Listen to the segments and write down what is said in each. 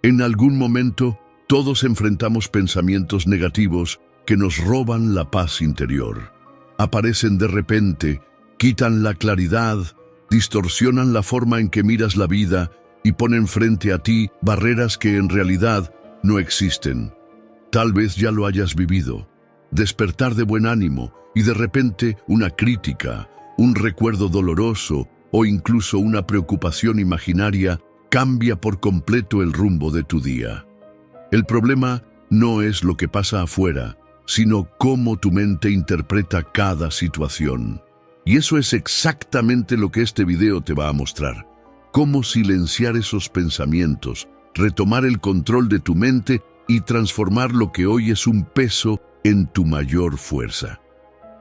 En algún momento, todos enfrentamos pensamientos negativos que nos roban la paz interior. Aparecen de repente, quitan la claridad, distorsionan la forma en que miras la vida y ponen frente a ti barreras que en realidad no existen. Tal vez ya lo hayas vivido. Despertar de buen ánimo y de repente una crítica, un recuerdo doloroso o incluso una preocupación imaginaria cambia por completo el rumbo de tu día. El problema no es lo que pasa afuera, sino cómo tu mente interpreta cada situación. Y eso es exactamente lo que este video te va a mostrar. Cómo silenciar esos pensamientos, retomar el control de tu mente y transformar lo que hoy es un peso en tu mayor fuerza.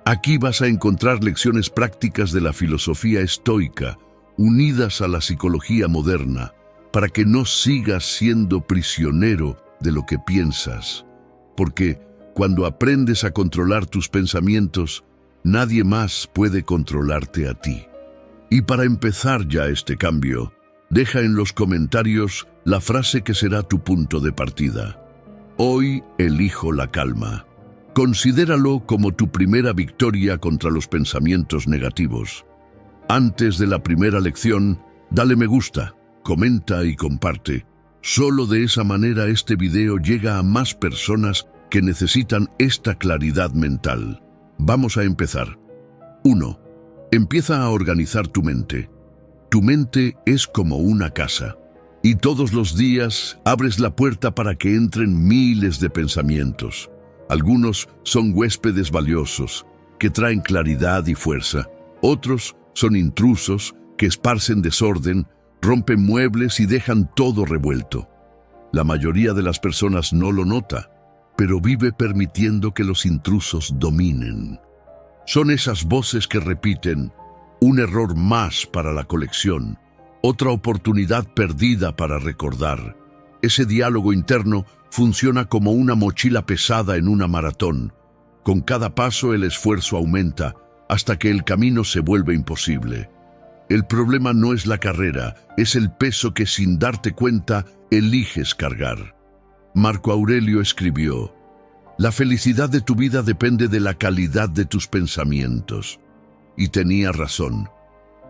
Aquí vas a encontrar lecciones prácticas de la filosofía estoica, unidas a la psicología moderna, para que no sigas siendo prisionero de lo que piensas. Porque cuando aprendes a controlar tus pensamientos, nadie más puede controlarte a ti. Y para empezar ya este cambio, deja en los comentarios la frase que será tu punto de partida. Hoy elijo la calma. Considéralo como tu primera victoria contra los pensamientos negativos. Antes de la primera lección, dale me gusta, comenta y comparte. Solo de esa manera este video llega a más personas que necesitan esta claridad mental. Vamos a empezar. 1. Empieza a organizar tu mente. Tu mente es como una casa, y todos los días abres la puerta para que entren miles de pensamientos. Algunos son huéspedes valiosos, que traen claridad y fuerza. Otros son intrusos, que esparcen desorden, rompen muebles y dejan todo revuelto. La mayoría de las personas no lo nota, pero vive permitiendo que los intrusos dominen. Son esas voces que repiten, un error más para la colección, otra oportunidad perdida para recordar. Ese diálogo interno funciona como una mochila pesada en una maratón. Con cada paso el esfuerzo aumenta, hasta que el camino se vuelve imposible. El problema no es la carrera, es el peso que sin darte cuenta eliges cargar. Marco Aurelio escribió, la felicidad de tu vida depende de la calidad de tus pensamientos. Y tenía razón.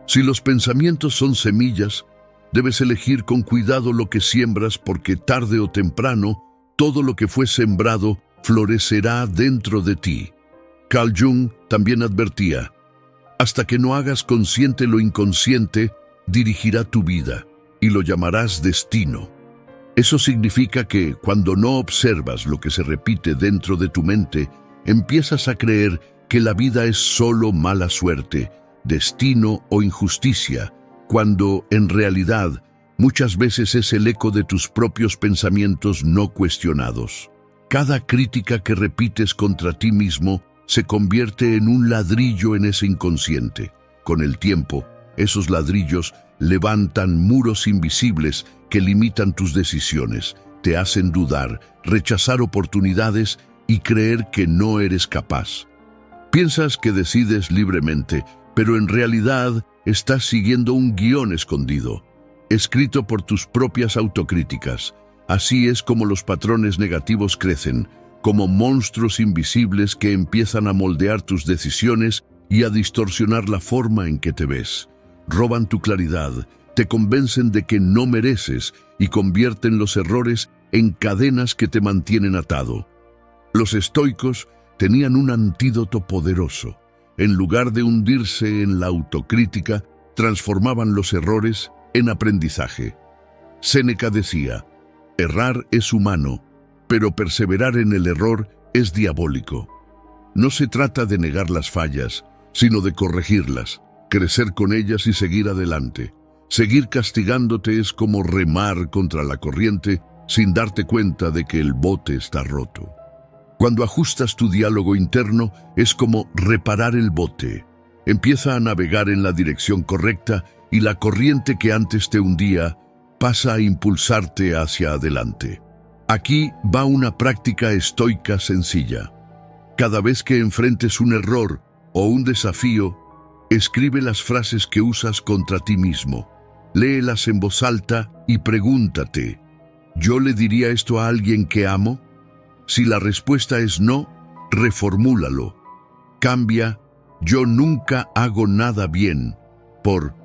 Si los pensamientos son semillas, debes elegir con cuidado lo que siembras porque tarde o temprano, todo lo que fue sembrado florecerá dentro de ti. Carl Jung también advertía, hasta que no hagas consciente lo inconsciente, dirigirá tu vida y lo llamarás destino. Eso significa que cuando no observas lo que se repite dentro de tu mente, empiezas a creer que la vida es solo mala suerte, destino o injusticia, cuando en realidad muchas veces es el eco de tus propios pensamientos no cuestionados. Cada crítica que repites contra ti mismo se convierte en un ladrillo en ese inconsciente. Con el tiempo, esos ladrillos levantan muros invisibles que limitan tus decisiones, te hacen dudar, rechazar oportunidades y creer que no eres capaz. Piensas que decides libremente, pero en realidad estás siguiendo un guión escondido, escrito por tus propias autocríticas. Así es como los patrones negativos crecen, como monstruos invisibles que empiezan a moldear tus decisiones y a distorsionar la forma en que te ves. Roban tu claridad, te convencen de que no mereces y convierten los errores en cadenas que te mantienen atado. Los estoicos tenían un antídoto poderoso. En lugar de hundirse en la autocrítica, transformaban los errores en aprendizaje. Séneca decía, errar es humano, pero perseverar en el error es diabólico. No se trata de negar las fallas, sino de corregirlas, crecer con ellas y seguir adelante. Seguir castigándote es como remar contra la corriente sin darte cuenta de que el bote está roto. Cuando ajustas tu diálogo interno, es como reparar el bote. Empieza a navegar en la dirección correcta y la corriente que antes te hundía pasa a impulsarte hacia adelante. Aquí va una práctica estoica sencilla. Cada vez que enfrentes un error o un desafío, escribe las frases que usas contra ti mismo. Léelas en voz alta y pregúntate, ¿Yo le diría esto a alguien que amo? Si la respuesta es no, reformúlalo. Cambia, yo nunca hago nada bien, por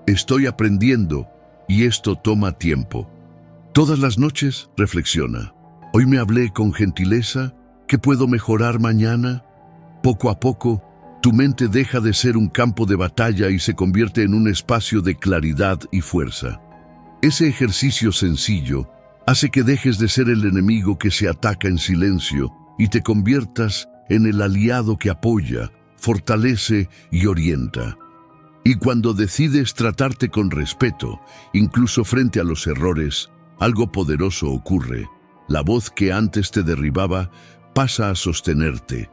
estoy aprendiendo y esto toma tiempo. Todas las noches reflexiona. Hoy me hablé con gentileza, ¿qué puedo mejorar mañana? Poco a poco, tu mente deja de ser un campo de batalla y se convierte en un espacio de claridad y fuerza. Ese ejercicio sencillo hace que dejes de ser el enemigo que se ataca en silencio y te conviertas en el aliado que apoya, fortalece y orienta. Y cuando decides tratarte con respeto, incluso frente a los errores, algo poderoso ocurre. La voz que antes te derribaba pasa a sostenerte,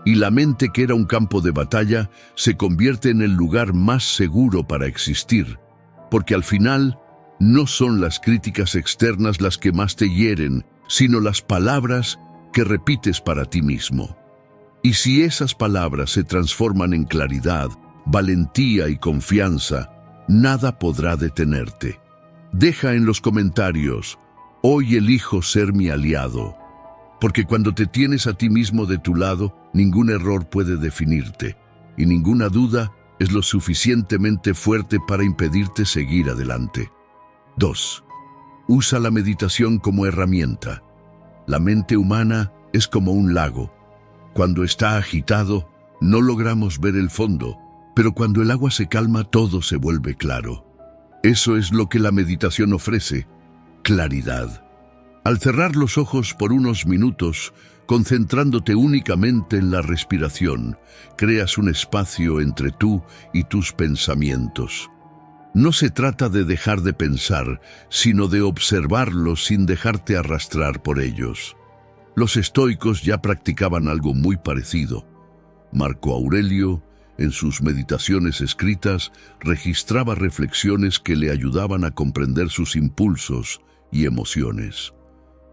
y la mente que era un campo de batalla se convierte en el lugar más seguro para existir, porque al final no son las críticas externas las que más te hieren, sino las palabras que repites para ti mismo. Y si esas palabras se transforman en claridad, valentía y confianza, nada podrá detenerte. Deja en los comentarios, hoy elijo ser mi aliado, porque cuando te tienes a ti mismo de tu lado, ningún error puede definirte, y ninguna duda es lo suficientemente fuerte para impedirte seguir adelante. 2. Usa la meditación como herramienta. La mente humana es como un lago. Cuando está agitado, no logramos ver el fondo, pero cuando el agua se calma, todo se vuelve claro. Eso es lo que la meditación ofrece, claridad. Al cerrar los ojos por unos minutos, concentrándote únicamente en la respiración, creas un espacio entre tú y tus pensamientos. No se trata de dejar de pensar, sino de observarlos sin dejarte arrastrar por ellos. Los estoicos ya practicaban algo muy parecido. Marco Aurelio, en sus meditaciones escritas, registraba reflexiones que le ayudaban a comprender sus impulsos y emociones.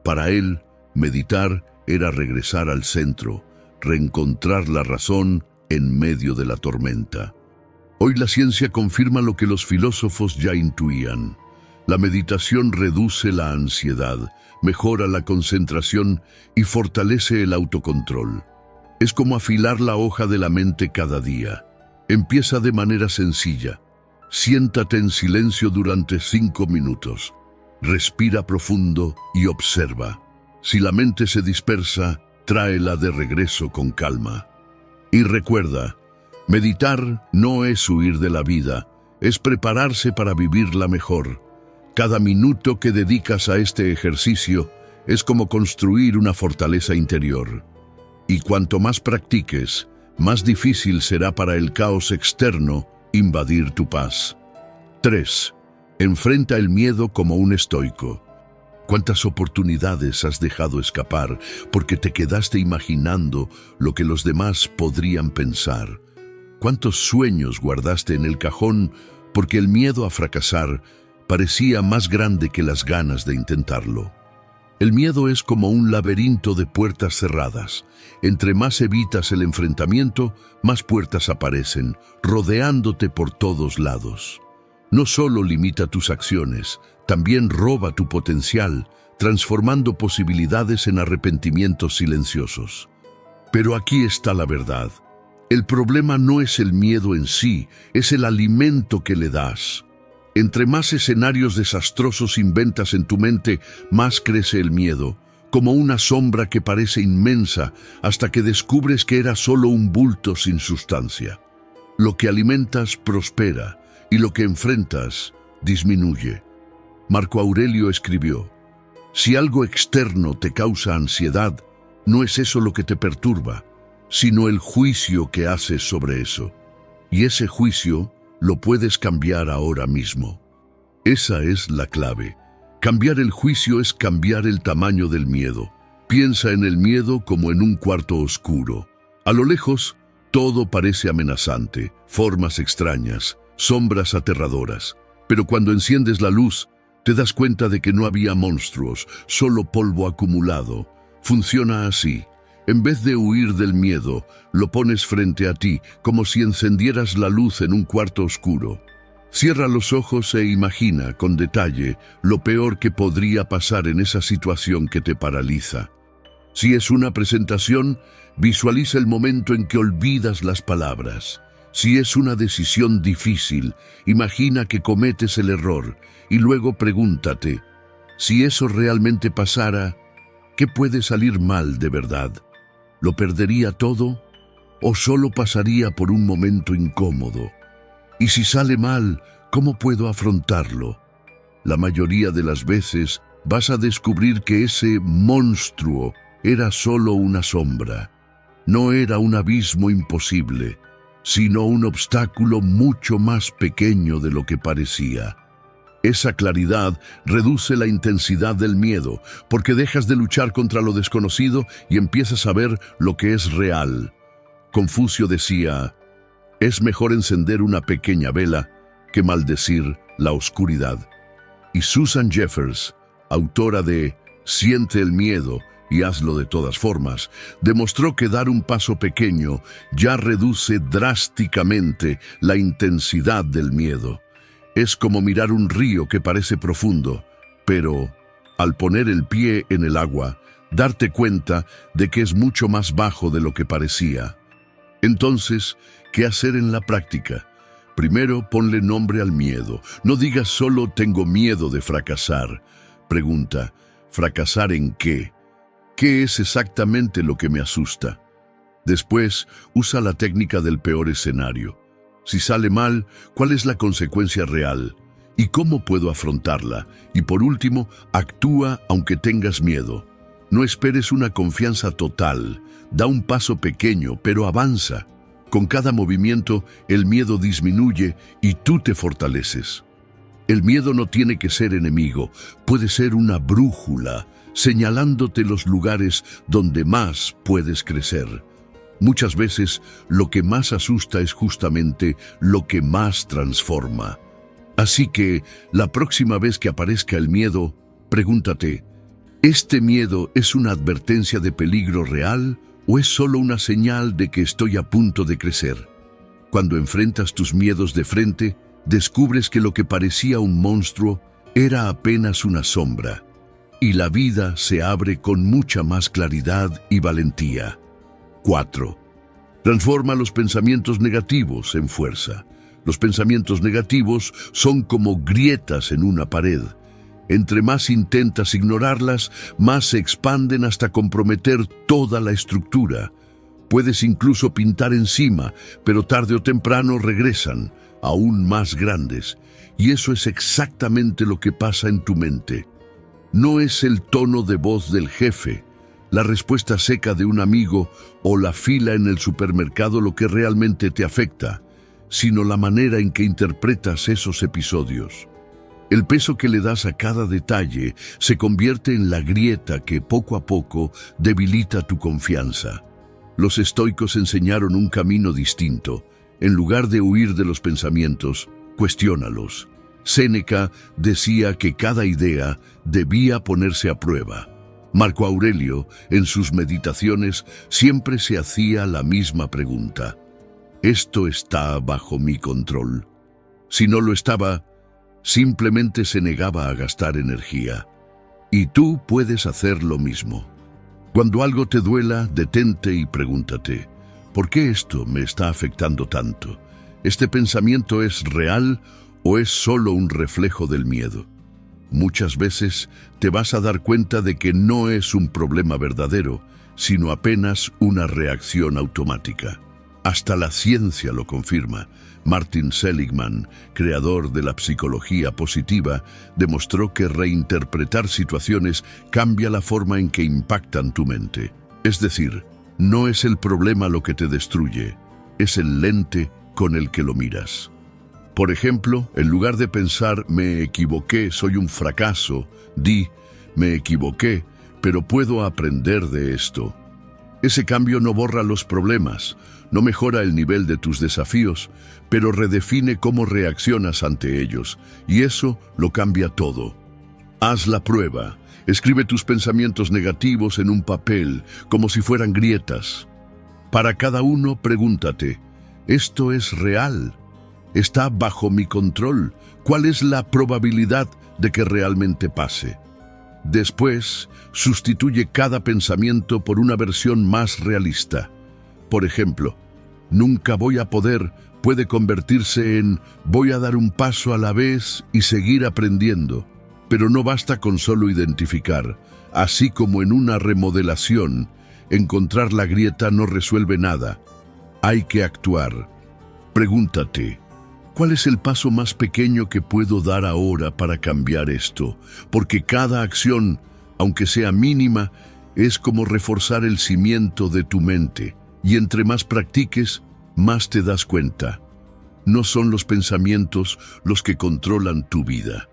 Para él, meditar era regresar al centro, reencontrar la razón en medio de la tormenta. Hoy la ciencia confirma lo que los filósofos ya intuían. La meditación reduce la ansiedad, mejora la concentración y fortalece el autocontrol. Es como afilar la hoja de la mente cada día. Empieza de manera sencilla. Siéntate en silencio durante 5 minutos. Respira profundo y observa. Si la mente se dispersa, tráela de regreso con calma. Y recuerda, meditar no es huir de la vida, es prepararse para vivirla mejor. Cada minuto que dedicas a este ejercicio es como construir una fortaleza interior. Y cuanto más practiques, más difícil será para el caos externo invadir tu paz. 3. Enfrenta el miedo como un estoico. ¿Cuántas oportunidades has dejado escapar porque te quedaste imaginando lo que los demás podrían pensar? ¿Cuántos sueños guardaste en el cajón porque el miedo a fracasar parecía más grande que las ganas de intentarlo? El miedo es como un laberinto de puertas cerradas. Entre más evitas el enfrentamiento, más puertas aparecen, rodeándote por todos lados. No solo limita tus acciones, también roba tu potencial, transformando posibilidades en arrepentimientos silenciosos. Pero aquí está la verdad. El problema no es el miedo en sí, es el alimento que le das. Entre más escenarios desastrosos inventas en tu mente, más crece el miedo, como una sombra que parece inmensa hasta que descubres que era solo un bulto sin sustancia. Lo que alimentas prospera y lo que enfrentas disminuye. Marco Aurelio escribió: si algo externo te causa ansiedad, no es eso lo que te perturba, sino el juicio que haces sobre eso. Y ese juicio lo puedes cambiar ahora mismo. Esa es la clave. Cambiar el juicio es cambiar el tamaño del miedo. Piensa en el miedo como en un cuarto oscuro. A lo lejos, todo parece amenazante, formas extrañas, sombras aterradoras. Pero cuando enciendes la luz, te das cuenta de que no había monstruos, solo polvo acumulado. Funciona así. En vez de huir del miedo, lo pones frente a ti, como si encendieras la luz en un cuarto oscuro. Cierra los ojos e imagina con detalle lo peor que podría pasar en esa situación que te paraliza. Si es una presentación, visualiza el momento en que olvidas las palabras. Si es una decisión difícil, imagina que cometes el error y luego pregúntate, si eso realmente pasara, ¿qué puede salir mal de verdad? ¿Lo perdería todo o solo pasaría por un momento incómodo? Y si sale mal, ¿cómo puedo afrontarlo? La mayoría de las veces vas a descubrir que ese monstruo era solo una sombra. No era un abismo imposible, sino un obstáculo mucho más pequeño de lo que parecía. Esa claridad reduce la intensidad del miedo, porque dejas de luchar contra lo desconocido y empiezas a ver lo que es real. Confucio decía, es mejor encender una pequeña vela que maldecir la oscuridad. Y Susan Jeffers, autora de Siente el miedo y hazlo de todas formas, demostró que dar un paso pequeño ya reduce drásticamente la intensidad del miedo. Es como mirar un río que parece profundo, pero al poner el pie en el agua, darte cuenta de que es mucho más bajo de lo que parecía. Entonces, ¿qué hacer en la práctica? Primero, ponle nombre al miedo. No digas solo tengo miedo de fracasar. Pregunta, ¿fracasar en qué? ¿Qué es exactamente lo que me asusta? Después, usa la técnica del peor escenario. Si sale mal, ¿cuál es la consecuencia real? ¿Y cómo puedo afrontarla? Y por último, actúa aunque tengas miedo. No esperes una confianza total. Da un paso pequeño, pero avanza. Con cada movimiento, el miedo disminuye y tú te fortaleces. El miedo no tiene que ser enemigo, puede ser una brújula, señalándote los lugares donde más puedes crecer. Muchas veces, lo que más asusta es justamente lo que más transforma. Así que, la próxima vez que aparezca el miedo, pregúntate, ¿este miedo es una advertencia de peligro real o es solo una señal de que estoy a punto de crecer? Cuando enfrentas tus miedos de frente, descubres que lo que parecía un monstruo era apenas una sombra, y la vida se abre con mucha más claridad y valentía. 4. Transforma los pensamientos negativos en fuerza. Los pensamientos negativos son como grietas en una pared. Entre más intentas ignorarlas, más se expanden hasta comprometer toda la estructura. Puedes incluso pintar encima, pero tarde o temprano regresan, aún más grandes. Y eso es exactamente lo que pasa en tu mente. No es el tono de voz del jefe, la respuesta seca de un amigo o la fila en el supermercado lo que realmente te afecta, sino la manera en que interpretas esos episodios. El peso que le das a cada detalle se convierte en la grieta que poco a poco debilita tu confianza. Los estoicos enseñaron un camino distinto. En lugar de huir de los pensamientos, cuestiónalos. Séneca decía que cada idea debía ponerse a prueba. Marco Aurelio, en sus meditaciones, siempre se hacía la misma pregunta. ¿Esto está bajo mi control? Si no lo estaba, simplemente se negaba a gastar energía. Y tú puedes hacer lo mismo. Cuando algo te duela, detente y pregúntate, ¿por qué esto me está afectando tanto? ¿Este pensamiento es real o es solo un reflejo del miedo? Muchas veces te vas a dar cuenta de que no es un problema verdadero, sino apenas una reacción automática. Hasta la ciencia lo confirma. Martin Seligman, creador de la psicología positiva, demostró que reinterpretar situaciones cambia la forma en que impactan tu mente. Es decir, no es el problema lo que te destruye, es el lente con el que lo miras. Por ejemplo, en lugar de pensar me equivoqué, soy un fracaso, di me equivoqué, pero puedo aprender de esto. Ese cambio no borra los problemas, no mejora el nivel de tus desafíos, pero redefine cómo reaccionas ante ellos, y eso lo cambia todo. Haz la prueba. Escribe tus pensamientos negativos en un papel, como si fueran grietas. Para cada uno, pregúntate, ¿esto es real? está bajo mi control. ¿Cuál es la probabilidad de que realmente pase? Después, sustituye cada pensamiento por una versión más realista. Por ejemplo, nunca voy a poder puede convertirse en voy a dar un paso a la vez y seguir aprendiendo. Pero no basta con solo identificar. Así como en una remodelación, encontrar la grieta no resuelve nada. Hay que actuar. Pregúntate, ¿cuál es el paso más pequeño que puedo dar ahora para cambiar esto? Porque cada acción, aunque sea mínima, es como reforzar el cimiento de tu mente. Y entre más practiques, más te das cuenta. No son los pensamientos los que controlan tu vida.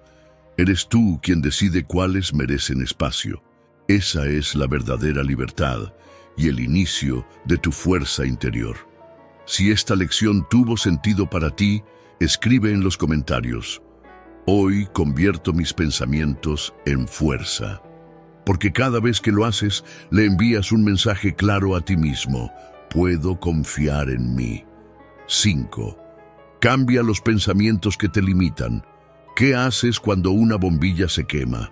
Eres tú quien decide cuáles merecen espacio. Esa es la verdadera libertad y el inicio de tu fuerza interior. Si esta lección tuvo sentido para ti, escribe en los comentarios: hoy convierto mis pensamientos en fuerza. Porque cada vez que lo haces, le envías un mensaje claro a ti mismo: puedo confiar en mí. 5. Cambia los pensamientos que te limitan. ¿Qué haces cuando una bombilla se quema?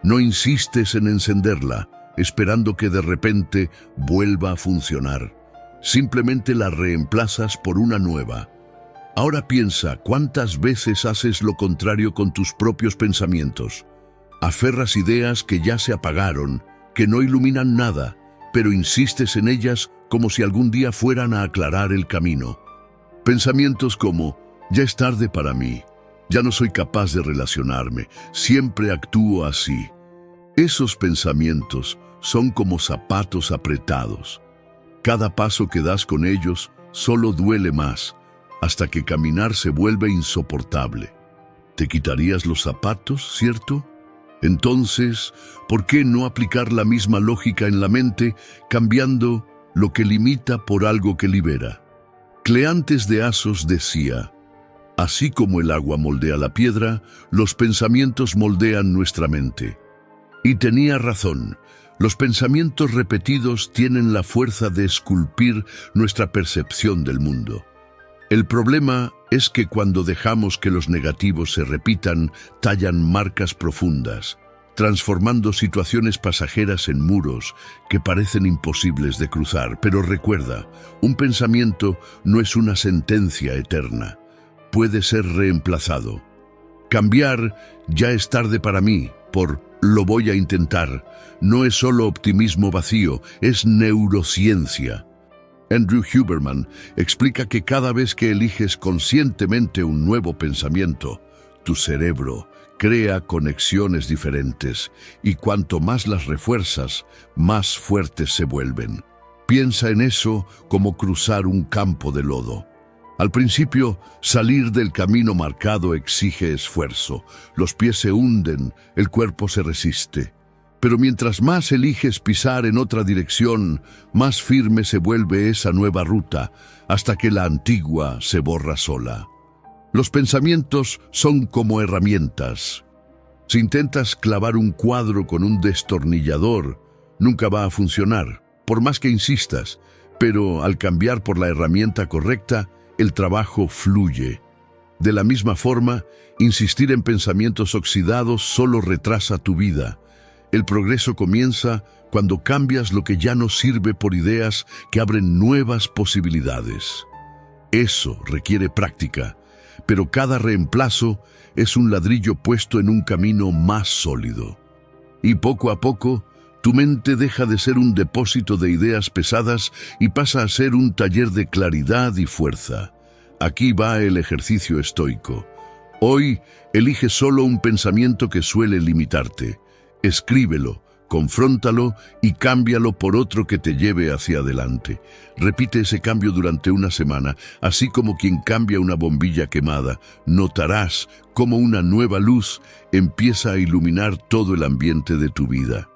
No insistes en encenderla, esperando que de repente vuelva a funcionar. Simplemente la reemplazas por una nueva. Ahora piensa, ¿cuántas veces haces lo contrario con tus propios pensamientos? Aferras ideas que ya se apagaron, que no iluminan nada, pero insistes en ellas como si algún día fueran a aclarar el camino. Pensamientos como, ya es tarde para mí, ya no soy capaz de relacionarme, siempre actúo así. Esos pensamientos son como zapatos apretados. Cada paso que das con ellos solo duele más, hasta que caminar se vuelve insoportable. ¿Te quitarías los zapatos, cierto? Entonces, ¿por qué no aplicar la misma lógica en la mente, cambiando lo que limita por algo que libera? Cleantes de Asos decía: así como el agua moldea la piedra, los pensamientos moldean nuestra mente. Y tenía razón. Los pensamientos repetidos tienen la fuerza de esculpir nuestra percepción del mundo. El problema es que cuando dejamos que los negativos se repitan, tallan marcas profundas, transformando situaciones pasajeras en muros que parecen imposibles de cruzar. Pero recuerda, un pensamiento no es una sentencia eterna. Puede ser reemplazado. Cambiar ya es tarde para mí por lo voy a intentar no es solo optimismo vacío, es neurociencia. Andrew Huberman explica que cada vez que eliges conscientemente un nuevo pensamiento, tu cerebro crea conexiones diferentes y cuanto más las refuerzas, más fuertes se vuelven. Piensa en eso como cruzar un campo de lodo. Al principio, salir del camino marcado exige esfuerzo. Los pies se hunden, el cuerpo se resiste. Pero mientras más eliges pisar en otra dirección, más firme se vuelve esa nueva ruta, hasta que la antigua se borra sola. Los pensamientos son como herramientas. Si intentas clavar un cuadro con un destornillador, nunca va a funcionar, por más que insistas. Pero al cambiar por la herramienta correcta, el trabajo fluye. De la misma forma, insistir en pensamientos oxidados solo retrasa tu vida. El progreso comienza cuando cambias lo que ya no sirve por ideas que abren nuevas posibilidades. Eso requiere práctica, pero cada reemplazo es un ladrillo puesto en un camino más sólido. Y poco a poco, tu mente deja de ser un depósito de ideas pesadas y pasa a ser un taller de claridad y fuerza. Aquí va el ejercicio estoico. Hoy, elige solo un pensamiento que suele limitarte. Escríbelo, confróntalo y cámbialo por otro que te lleve hacia adelante. Repite ese cambio durante una semana, así como quien cambia una bombilla quemada. Notarás cómo una nueva luz empieza a iluminar todo el ambiente de tu vida.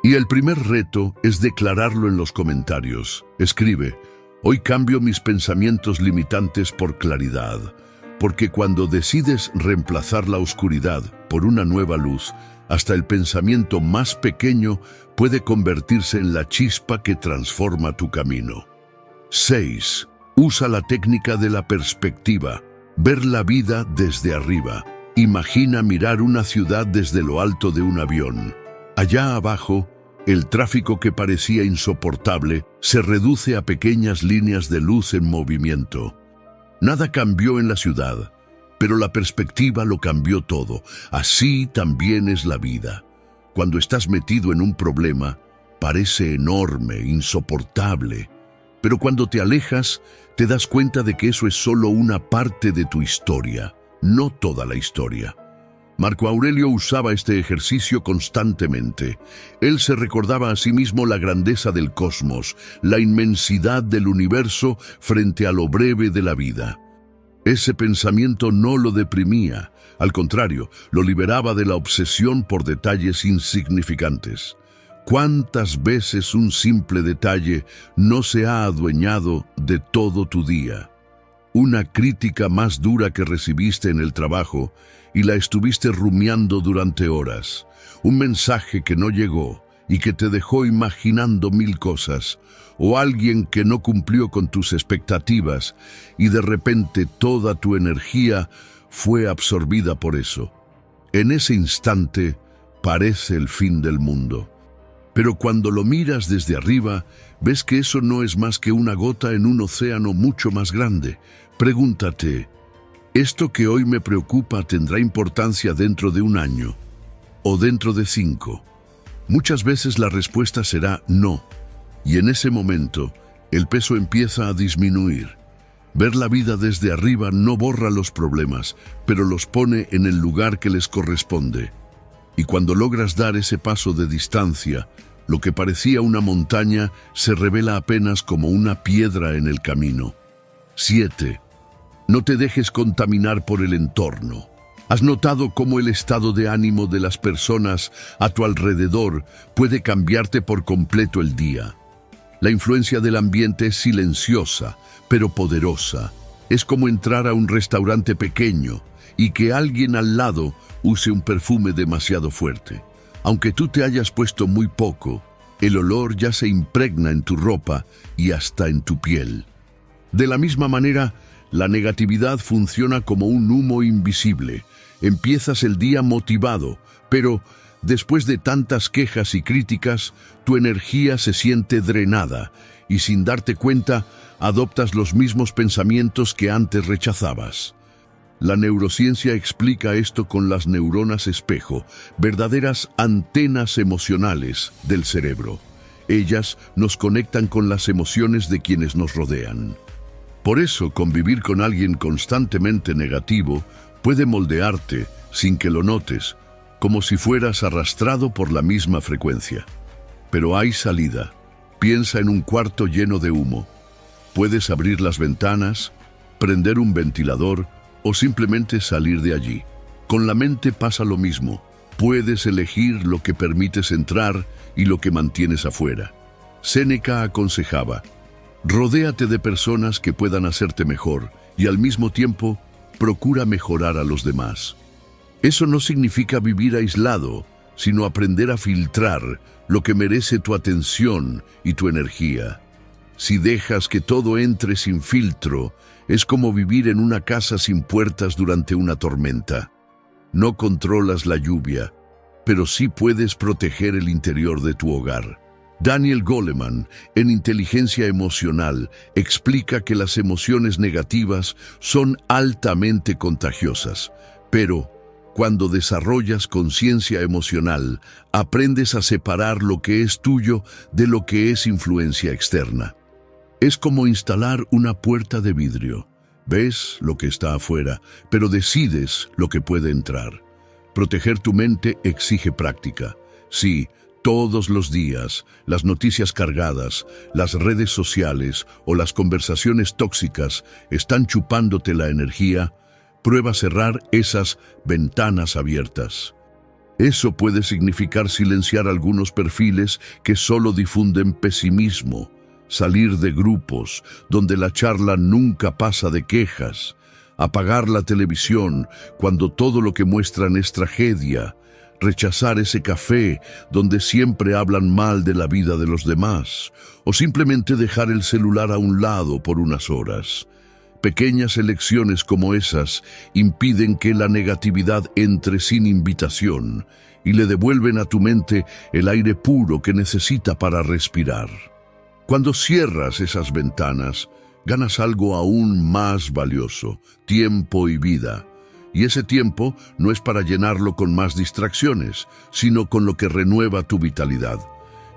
Y el primer reto es declararlo en los comentarios. Escribe: hoy cambio mis pensamientos limitantes por claridad, porque cuando decides reemplazar la oscuridad por una nueva luz, hasta el pensamiento más pequeño puede convertirse en la chispa que transforma tu camino. 6. Usa la técnica de la perspectiva. Ver la vida desde arriba. Imagina mirar una ciudad desde lo alto de un avión. Allá abajo, el tráfico que parecía insoportable se reduce a pequeñas líneas de luz en movimiento. Nada cambió en la ciudad, pero la perspectiva lo cambió todo. Así también es la vida. Cuando estás metido en un problema, parece enorme, insoportable. Pero cuando te alejas, te das cuenta de que eso es solo una parte de tu historia, no toda la historia. Marco Aurelio usaba este ejercicio constantemente. Él se recordaba a sí mismo la grandeza del cosmos, la inmensidad del universo frente a lo breve de la vida. Ese pensamiento no lo deprimía, al contrario, lo liberaba de la obsesión por detalles insignificantes. ¿Cuántas veces un simple detalle no se ha adueñado de todo tu día? Una crítica más dura que recibiste en el trabajo y la estuviste rumiando durante horas. Un mensaje que no llegó y que te dejó imaginando mil cosas. O alguien que no cumplió con tus expectativas y de repente toda tu energía fue absorbida por eso. En ese instante parece el fin del mundo. Pero cuando lo miras desde arriba, ves que eso no es más que una gota en un océano mucho más grande. Pregúntate, ¿esto que hoy me preocupa tendrá importancia dentro de un año o dentro de 5? Muchas veces la respuesta será no, y en ese momento el peso empieza a disminuir. Ver la vida desde arriba no borra los problemas, pero los pone en el lugar que les corresponde. Y cuando logras dar ese paso de distancia, lo que parecía una montaña se revela apenas como una piedra en el camino. 7. No te dejes contaminar por el entorno. ¿Has notado cómo el estado de ánimo de las personas a tu alrededor puede cambiarte por completo el día? La influencia del ambiente es silenciosa, pero poderosa. Es como entrar a un restaurante pequeño y que alguien al lado use un perfume demasiado fuerte. Aunque tú te hayas puesto muy poco, el olor ya se impregna en tu ropa y hasta en tu piel. De la misma manera, la negatividad funciona como un humo invisible. Empiezas el día motivado, pero después de tantas quejas y críticas, tu energía se siente drenada y sin darte cuenta, adoptas los mismos pensamientos que antes rechazabas. La neurociencia explica esto con las neuronas espejo, verdaderas antenas emocionales del cerebro. Ellas nos conectan con las emociones de quienes nos rodean. Por eso, convivir con alguien constantemente negativo puede moldearte sin que lo notes, como si fueras arrastrado por la misma frecuencia. Pero hay salida. Piensa en un cuarto lleno de humo. Puedes abrir las ventanas, prender un ventilador o simplemente salir de allí. Con la mente pasa lo mismo. Puedes elegir lo que permites entrar y lo que mantienes afuera. Séneca aconsejaba: rodéate de personas que puedan hacerte mejor y al mismo tiempo procura mejorar a los demás. Eso no significa vivir aislado, sino aprender a filtrar lo que merece tu atención y tu energía. Si dejas que todo entre sin filtro, es como vivir en una casa sin puertas durante una tormenta. No controlas la lluvia, pero sí puedes proteger el interior de tu hogar. Daniel Goleman, en Inteligencia Emocional, explica que las emociones negativas son altamente contagiosas, pero cuando desarrollas conciencia emocional, aprendes a separar lo que es tuyo de lo que es influencia externa. Es como instalar una puerta de vidrio. Ves lo que está afuera, pero decides lo que puede entrar. Proteger tu mente exige práctica. Sí, todos los días, las noticias cargadas, las redes sociales o las conversaciones tóxicas están chupándote la energía. Prueba cerrar esas ventanas abiertas. Eso puede significar silenciar algunos perfiles que solo difunden pesimismo, salir de grupos donde la charla nunca pasa de quejas, apagar la televisión cuando todo lo que muestran es tragedia, rechazar ese café donde siempre hablan mal de la vida de los demás, o simplemente dejar el celular a un lado por unas horas. Pequeñas elecciones como esas impiden que la negatividad entre sin invitación y le devuelven a tu mente el aire puro que necesita para respirar. Cuando cierras esas ventanas, ganas algo aún más valioso: tiempo y vida. Y ese tiempo no es para llenarlo con más distracciones, sino con lo que renueva tu vitalidad.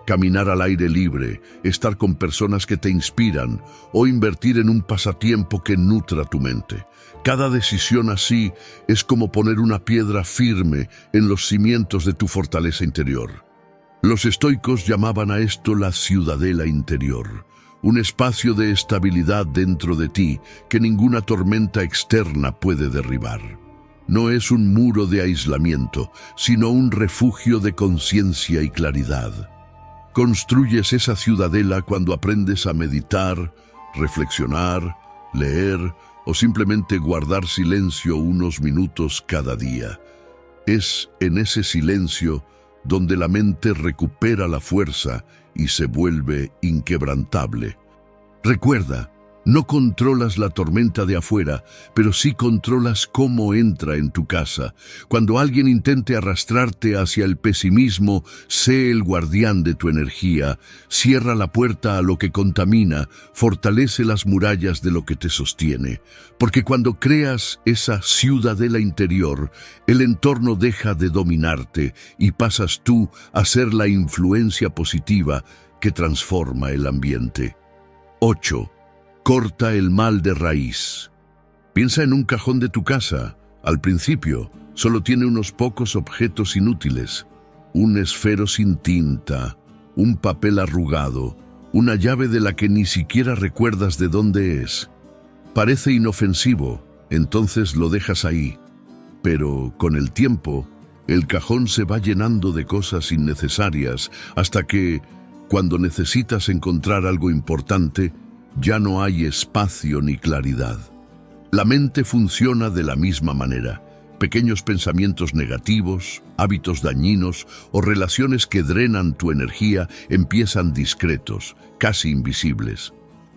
Caminar al aire libre, estar con personas que te inspiran o invertir en un pasatiempo que nutra tu mente. Cada decisión así es como poner una piedra firme en los cimientos de tu fortaleza interior. Los estoicos llamaban a esto la ciudadela interior, un espacio de estabilidad dentro de ti que ninguna tormenta externa puede derribar. No es un muro de aislamiento, sino un refugio de conciencia y claridad. Construyes esa ciudadela cuando aprendes a meditar, reflexionar, leer o simplemente guardar silencio unos minutos cada día. Es en ese silencio donde la mente recupera la fuerza y se vuelve inquebrantable. Recuerda, no controlas la tormenta de afuera, pero sí controlas cómo entra en tu casa. Cuando alguien intente arrastrarte hacia el pesimismo, sé el guardián de tu energía. Cierra la puerta a lo que contamina, fortalece las murallas de lo que te sostiene. Porque cuando creas esa ciudadela interior, el entorno deja de dominarte y pasas tú a ser la influencia positiva que transforma el ambiente. 8. Corta el mal de raíz. Piensa en un cajón de tu casa. Al principio, solo tiene unos pocos objetos inútiles: un esfero sin tinta, un papel arrugado, una llave de la que ni siquiera recuerdas de dónde es. Parece inofensivo, entonces lo dejas ahí. Pero con el tiempo, el cajón se va llenando de cosas innecesarias hasta que, cuando necesitas encontrar algo importante, ya no hay espacio ni claridad. La mente funciona de la misma manera. Pequeños pensamientos negativos, hábitos dañinos o relaciones que drenan tu energía empiezan discretos, casi invisibles.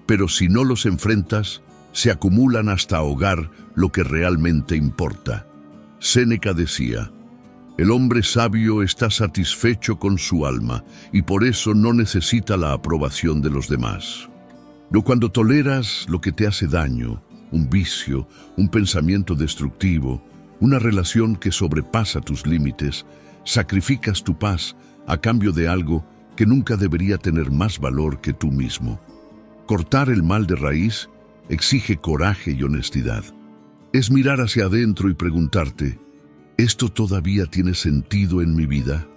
Pero si no los enfrentas, se acumulan hasta ahogar lo que realmente importa. Séneca decía: el hombre sabio está satisfecho con su alma y por eso no necesita la aprobación de los demás. No cuando toleras lo que te hace daño, un vicio, un pensamiento destructivo, una relación que sobrepasa tus límites, sacrificas tu paz a cambio de algo que nunca debería tener más valor que tú mismo. Cortar el mal de raíz exige coraje y honestidad. Es mirar hacia adentro y preguntarte: ¿esto todavía tiene sentido en mi vida?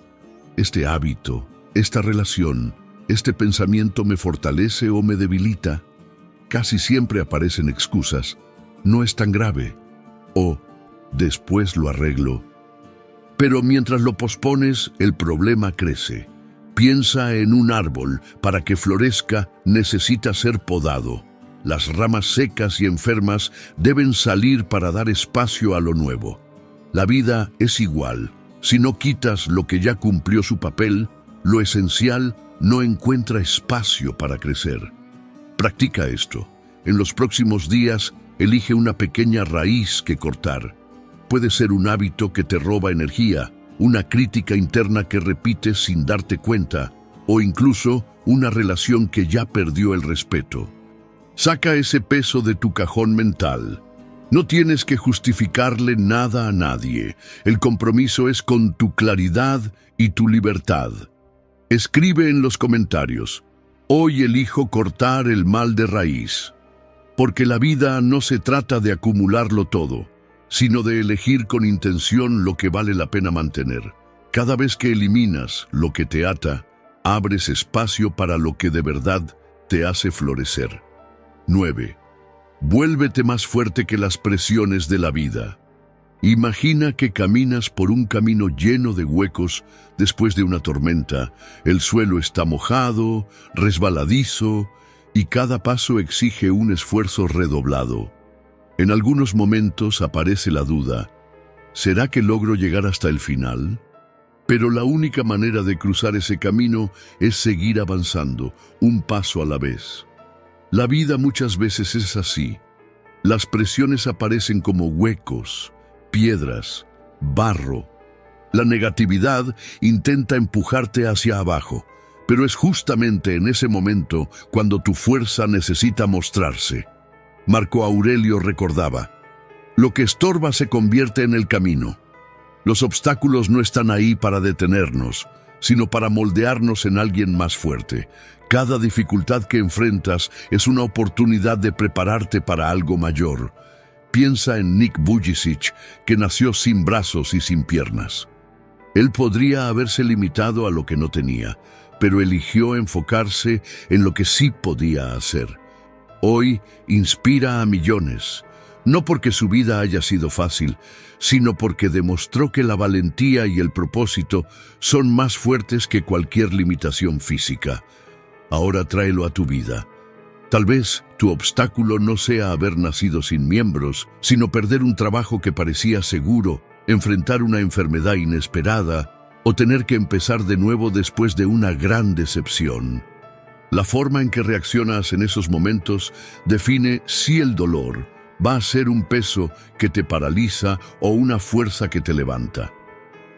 ¿Este hábito, esta relación, este pensamiento me fortalece o me debilita? Casi siempre aparecen excusas: no es tan grave, o después lo arreglo. Pero mientras lo pospones, el problema crece. Piensa en un árbol: para que florezca necesita ser podado. Las ramas secas y enfermas deben salir para dar espacio a lo nuevo. La vida es igual. Si no quitas lo que ya cumplió su papel, lo esencial no encuentra espacio para crecer. Practica esto. En los próximos días, elige una pequeña raíz que cortar. Puede ser un hábito que te roba energía, una crítica interna que repites sin darte cuenta, o incluso una relación que ya perdió el respeto. Saca ese peso de tu cajón mental. No tienes que justificarle nada a nadie. El compromiso es con tu claridad y tu libertad. Escribe en los comentarios: hoy elijo cortar el mal de raíz. Porque la vida no se trata de acumularlo todo, sino de elegir con intención lo que vale la pena mantener. Cada vez que eliminas lo que te ata, abres espacio para lo que de verdad te hace florecer. 9. Vuélvete más fuerte que las presiones de la vida. Imagina que caminas por un camino lleno de huecos después de una tormenta. El suelo está mojado, resbaladizo, y cada paso exige un esfuerzo redoblado. En algunos momentos aparece la duda: ¿será que logro llegar hasta el final? Pero la única manera de cruzar ese camino es seguir avanzando, un paso a la vez. La vida muchas veces es así. Las presiones aparecen como huecos, piedras, barro. La negatividad intenta empujarte hacia abajo, pero es justamente en ese momento cuando tu fuerza necesita mostrarse. Marco Aurelio recordaba: lo que estorba se convierte en el camino. Los obstáculos no están ahí para detenernos, sino para moldearnos en alguien más fuerte. Cada dificultad que enfrentas es una oportunidad de prepararte para algo mayor. Piensa en Nick Vujicic, que nació sin brazos y sin piernas. Él podría haberse limitado a lo que no tenía, pero eligió enfocarse en lo que sí podía hacer. Hoy inspira a millones, no porque su vida haya sido fácil, sino porque demostró que la valentía y el propósito son más fuertes que cualquier limitación física. Ahora tráelo a tu vida. Tal vez tu obstáculo no sea haber nacido sin miembros, sino perder un trabajo que parecía seguro, enfrentar una enfermedad inesperada o tener que empezar de nuevo después de una gran decepción. La forma en que reaccionas en esos momentos define si el dolor va a ser un peso que te paraliza o una fuerza que te levanta.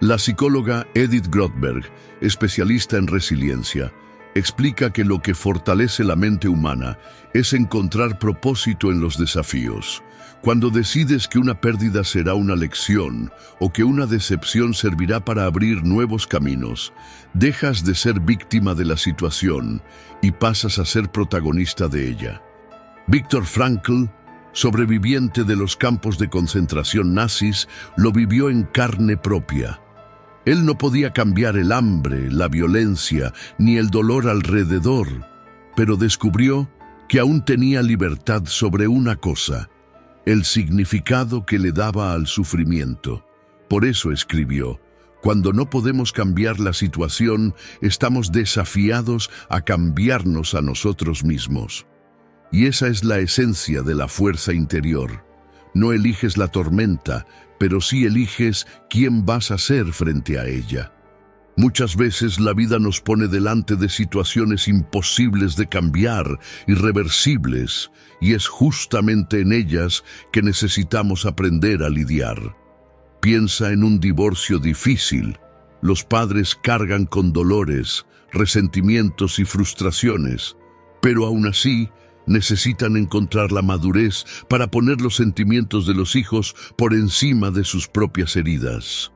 La psicóloga Edith Grothberg, especialista en resiliencia, explica que lo que fortalece la mente humana es encontrar propósito en los desafíos. Cuando decides que una pérdida será una lección o que una decepción servirá para abrir nuevos caminos, dejas de ser víctima de la situación y pasas a ser protagonista de ella. Viktor Frankl, sobreviviente de los campos de concentración nazis, lo vivió en carne propia. Él no podía cambiar el hambre, la violencia, ni el dolor alrededor, pero descubrió que aún tenía libertad sobre una cosa: el significado que le daba al sufrimiento. Por eso escribió: cuando no podemos cambiar la situación, estamos desafiados a cambiarnos a nosotros mismos. Y esa es la esencia de la fuerza interior. No eliges la tormenta, pero sí eliges quién vas a ser frente a ella. Muchas veces la vida nos pone delante de situaciones imposibles de cambiar, irreversibles, y es justamente en ellas que necesitamos aprender a lidiar. Piensa en un divorcio difícil. Los padres cargan con dolores, resentimientos y frustraciones, pero aún así necesitan encontrar la madurez para poner los sentimientos de los hijos por encima de sus propias heridas.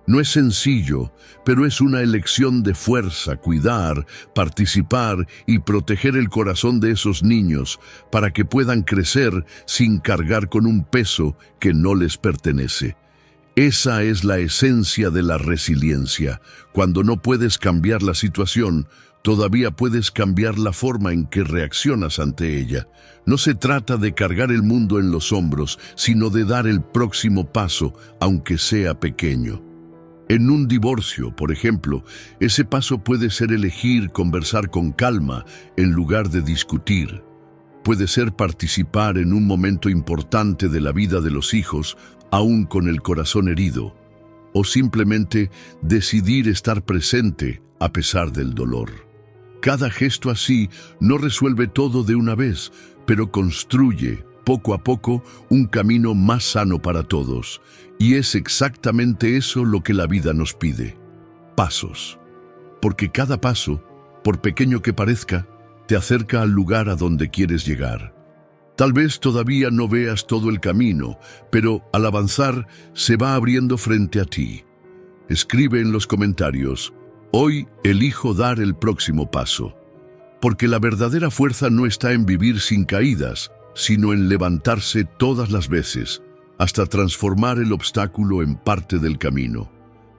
No es sencillo, pero es una elección de fuerza cuidar, participar y proteger el corazón de esos niños para que puedan crecer sin cargar con un peso que no les pertenece. Esa es la esencia de la resiliencia. Cuando no puedes cambiar la situación, todavía puedes cambiar la forma en que reaccionas ante ella. No se trata de cargar el mundo en los hombros, sino de dar el próximo paso, aunque sea pequeño. En un divorcio, por ejemplo, ese paso puede ser elegir conversar con calma en lugar de discutir. Puede ser participar en un momento importante de la vida de los hijos, aún con el corazón herido, o simplemente decidir estar presente a pesar del dolor. Cada gesto así no resuelve todo de una vez, pero construye, poco a poco, un camino más sano para todos. Y es exactamente eso lo que la vida nos pide: pasos. Porque cada paso, por pequeño que parezca, te acerca al lugar a donde quieres llegar. Tal vez todavía no veas todo el camino, pero al avanzar se va abriendo frente a ti. Escribe en los comentarios: hoy elijo dar el próximo paso. Porque la verdadera fuerza no está en vivir sin caídas, sino en levantarse todas las veces, hasta transformar el obstáculo en parte del camino.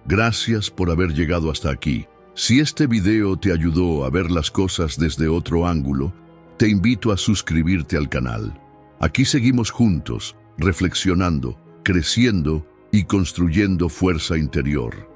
Gracias por haber llegado hasta aquí. Si este video te ayudó a ver las cosas desde otro ángulo, te invito a suscribirte al canal. Aquí seguimos juntos, reflexionando, creciendo y construyendo fuerza interior.